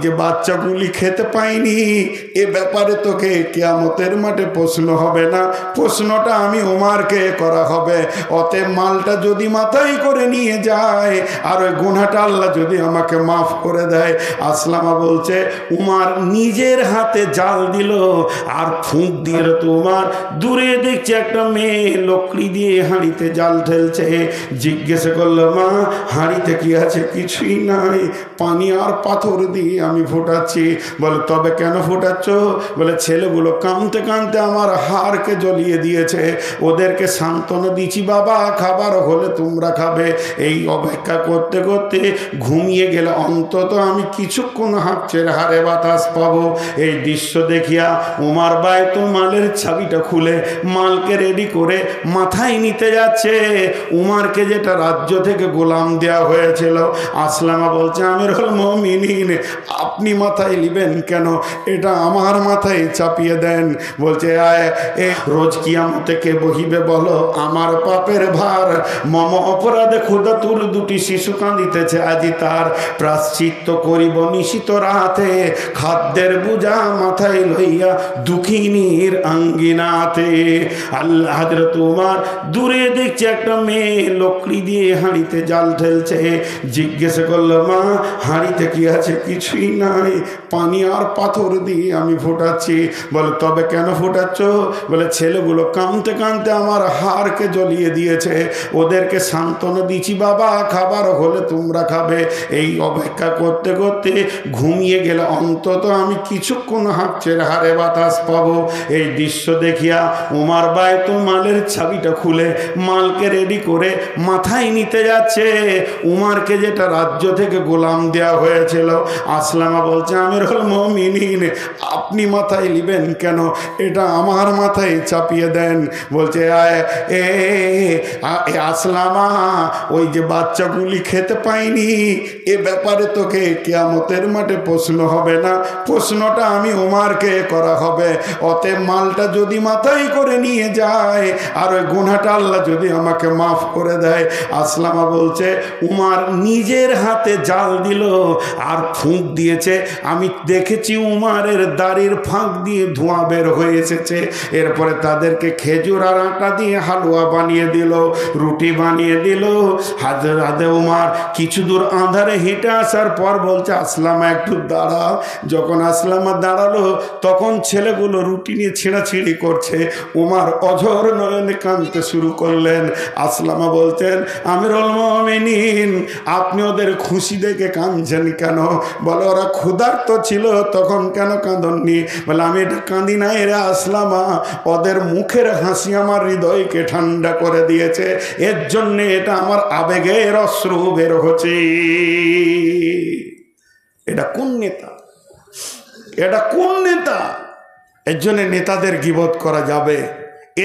যে বাচ্চাগুলি খেতে পাইনি, এ ব্যাপারে তোকে কিয়ামতের মাঠে প্রশ্ন হবে না, প্রশ্নটা আমি উমারকে করা হবে। অতএব মালটা যদি মাথায় করে নিয়ে যায় আর ওই গুনাহটা আল্লাহ যদি আমাকে মাফ করে দেয়। আসলামা বলছে উমার নিজের হাতে জাল দিল আর ফুঁক দিয়ে তো উমার দূরে দেখছে একটা মেয়ে লকড়ি দিয়ে হাঁড়িতে জাল ঢেলছে। জিজ্ঞেস করলো, মা হাঁড়িতে কি আছে? কিছুই নাই, পানি আর পাথর দিয়ে আমি ফোটাচ্ছি। বলে তবে কেন ফোটাচ্ছ? বলে ছেলেগুলো কাঁদতে কাঁদতে আমার হাড়কে জ্বলিয়ে দিয়েছে, ওদেরকে সান্ত্বনা দিচ্ছি, বাবা খাবার হলে তোমরা খাবে। এই অপেক্ষা করতে করতে ঘুমিয়ে গেলে অন্তত আমি কিছুক্ষণ হাঁকছের হারে বাতাস পাবো। এই দৃশ্য দেখিয়া উমার বায়তুল মালের চাবিটা খুলে মালকে রেডি করে মাথায় নিতে যাচ্ছে। উমারকে যেটা রাজ্য থেকে গোলাম দেওয়া হয়েছিল। আসলামা বলছে, আমিরুল মুমিনিন আপনি মাথায় নেবেন কেন? এটা আমার মাথায় চাপিয়ে দেন। বলছে এ রোজ কিয়ামতে কে বহিবে বলো আমার পাপের ভার? মম অপরাধে ক্ষুধা তুর দুটি শিশু কাঁদিতেছে, আজি তার প্রাশ্চিত্য করিব নিশিত রাতে, খাদ্যের বোঝা মাথায় লইয়া দুঃখিনীর আঙ্গিনাতে। আল্লাহ হযরত উমর দূরে দেখছে একটা মেয়ে লকড়ি দিয়ে হাঁড়িতে জাল ঢেলছে। জিজ্ঞেস করলো, মা হাঁড়িতে কি আছে? কিছুই নাই, পানি আর পাথর দিয়ে আমি ফোটাচ্ছি। বলে তবে কেন ফোটাচ্ছ? বলে ছেলেগুলো কাঁদতে কাঁদতে আমার হাড়কে জ্বলিয়ে দিয়েছে, ওদেরকে সান্ত্বনা দিচ্ছি, বাবা খাবার হলে তোমরা খাবে। এই অপেক্ষা করতে করতে ঘুমিয়ে গেলে অন্তত আমি কিছুক্ষণ হাঁকছের হারে বাতাস পাবো। এই দৃশ্য দেখিয়া উমার বায়তুল মালের চাবিটা খুলে মালকে রেডি করে মাথায় নিতে যাচ্ছে। উমারকে যেটা রাজ্য থেকে গোলাম দেওয়া হয়েছিল। আসলামা বলছে, আমিরুল মুমিনিন আপনি মাথায় নেবেন কেন? এটা আমার মাথায় চাপিয়ে দেন। বলছে আসলামা ওই যে বাচ্চাগুলি খেতে পাইনি, এ ব্যাপারে তোকে কিয়ামতের মাঠে প্রশ্ন হবে না, প্রশ্নটা আমি উমারকে করা হবে। অতএব মালটা যদি মাথায় করে নিয়ে যায় আর ওই গুনাহটা আল্লাহ যদি আমাকে মাফ করে দেয়। আসলামা বলছে উমার নিজের হাতে জাল দিল আর ফুঁক দিয়েছে, আমি দেখেছি উমারের দাড়ির ফাঁক দিয়ে ধোঁয়া বের হয়ে এসেছে। এরপরে তাদেরকে খেজুর আর আটা দিয়ে হালুয়া বানিয়ে দিল, রুটি বানিয়ে দিল। হাজরাতে উমার কিছু দূর আঁধারে হেঁটে আসার পর বলছে, আসলামা একটু দাঁড়াও। যখন আসলামা দাঁড়ালো তখন ছেলেগুলো রুটি নিয়ে ছিঁড়াছিঁড়ি করছে। উমার অঝর নয়নে কাঁদতে শুরু করলেন। আসলামা বলতেন, আমিরুল মুমিনিন আপনি ওদের খুশি দেখে কাঁদছেন কেন? বলে ওরা ক্ষুধার্ত ছিল তখন কেন কাঁদননি? বলে আমি এটা কাঁদি না এরা আসলামা, ওদের মুখের হাসি আমার হৃদয়কে ঠান্ডা করে দিয়েছে, এর জন্যে এটা আমার আবেগের অশ্রু বের হচ্ছে। এটা কোন নেতা? এটা কোন নেতা? এর জন্য নেতাদের গীবত করা যাবে।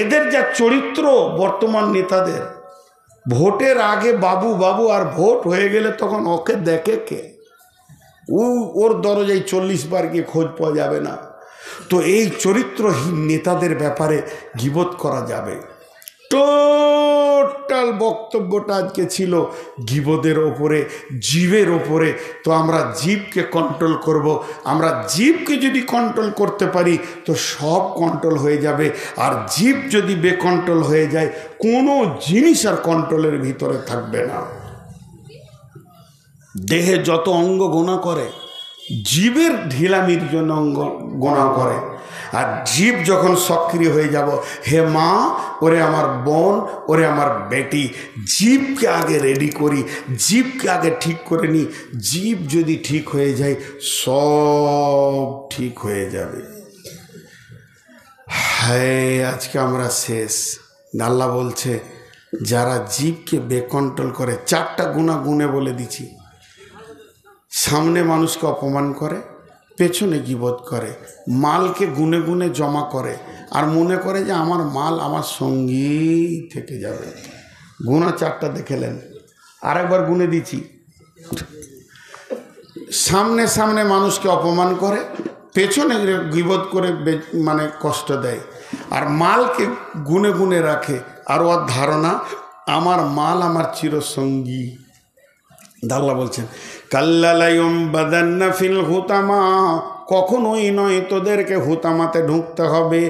এদের যা চরিত্র বর্তমান নেতাদের, ভোটের আগে বাবু বাবু আর ভোট হয়ে গেলে তখন ওকে দেখে কে? ওর দরজায় 40 বার গিয়ে খোঁজ পাওয়া যাবে না। তো এই চরিত্রহীন নেতাদের ব্যাপারে গীবত করা যাবে। টোটাল বক্তব্যটা আজকে ছিল গীবতের ওপরে, জীবের ওপরে। তো আমরা জীবকে কন্ট্রোল করব। আমরা জীবকে যদি কন্ট্রোল করতে পারি তো সব কন্ট্রোল হয়ে যাবে। আর জীব যদি বেকন্ট্রোল হয়ে যায় কোনো জিনিস আর কন্ট্রোলের ভিতরে থাকবে না। দেহে যত অঙ্গ গোনা করে জীবের ঢিলামির জন্য অঙ্গ গোনা করে। আর জীব যখন সক্রিয় হয়ে যাব, হে মা, ওরে আমার বোন, ওরে আমার বেটি, জীবকে আগে রেডি করি, জীবকে আগে ঠিক করে নিই। জীব যদি ঠিক হয়ে যায় সব ঠিক হয়ে যাবে। হ্যাঁ, আজকে আমরা শেষ। আল্লাহ বলছে যারা জীবকে বেকন্ট্রোল করে, 4টা গুনাহ গুনে বলে দিছি। সামনে মানুষকে অপমান করে, পেছনে গীবত করে, মালকে গুনে গুনে জমা করে আর মনে করে যে আমার মাল আমার সঙ্গী থেকে যাবে। গুনাহ 4টা দেখেলেন, আরেকবার গুনে দিচ্ছি। সামনে সামনে মানুষকে অপমান করে, পেছনে গীবত করে মানে কষ্ট দেয়, আর মালকে গুনে গুনে রাখে। আর ওর ধারণা আমার মাল আমার চিরসঙ্গী। আল্লাহ বলছেন কাল্লালায়ুম বাদান্না ফিল হুতামা, কখনোই নয় তোদেরকে হুতামাতে ঢুকতে হবে।